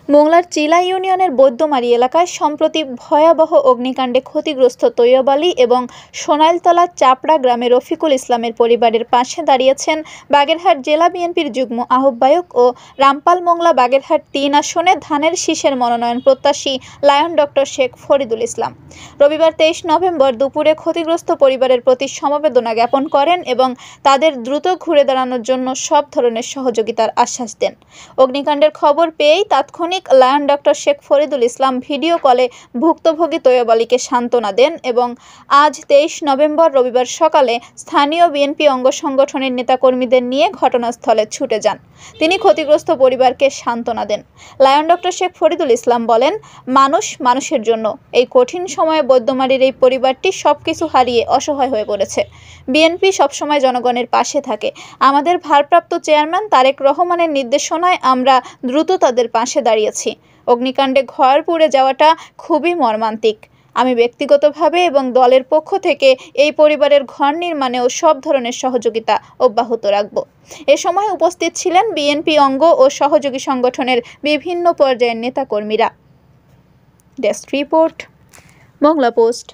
মোংলার চিলা ইউনিয়নের বৈদ্যমারী এলাকায় সম্প্রতি ভয়াবহ অগ্নিকাণ্ডে ক্ষতিগ্রস্ত তৈয়ব আলী এবং সোনাইলতলা চাপড়া গ্রামে রফিকুল ইসলামের পরিবারের পাশে দাঁড়িয়েছেন বাগেরহাট জেলা বিএনপির যুগ্ম আহ্বায়ক ও রামপাল মোংলা বাগেরহাট ৩ আসনে ধানের শীষের মনোনয়ন প্রত্যাশী লায়ন ডক্টর শেখ ফরিদুল ইসলাম। রবিবার ২৩ নভেম্বর দুপুরে ক্ষতিগ্রস্ত পরিবারের প্রতি সমবেদনা জ্ঞাপন করেন এবং তাদের দ্রুত ঘুরে দাঁড়ানোর জন্য সব ধরনের সহযোগিতার আশ্বাস দেন। অগ্নিকাণ্ডের খবর পেয়েই তাৎক্ষণিক lion doctor Sheikh Faridul Islam video কলে ভুক্তভোগী তৈয়ব আলীকে সান্ত্বনা দেন এবং আজ ২৩ নভেম্বর রবিবার সকালে স্থানীয় বিএনপি অঙ্গ সংগঠনের নেতাকর্মীদের নিয়ে ঘটনাস্থলে ছুটে যান। তিনি ক্ষতিগ্রস্ত পরিবারকে সান্ত্বনা দেন। লায়ন ডক্টর শেখ ফরিদুল ইসলাম বলেন, মানুষ মানুষের জন্য এই কঠিন সময়ে বৈদ্যমারীর এই পরিবারটি সবকিছু হারিয়ে অসহায় হয়ে পড়েছে। বিএনপি সবসময় জনগণের পাশে থাকে। আমাদের ভারপ্রাপ্ত চেয়ারম্যান তারেক রহমানের নির্দেশনায় আমরা দ্রুত তাদের পাশে দাঁড়িয়েছি। অগ্নিকাণ্ডে ঘর পুড়ে যাওয়াটা খুবই মর্মান্তিক। আমি ব্যক্তিগতভাবে এবং দলের পক্ষ থেকে এই পরিবারের ঘর নির্মাণেও সব ধরনের সহযোগিতা অব্যাহত রাখব। এ সময় উপস্থিত ছিলেন বিএনপি অঙ্গ ও সহযোগী সংগঠনের বিভিন্ন পর্যায়ের নেতাকর্মীরা। Desk report, Mongla post.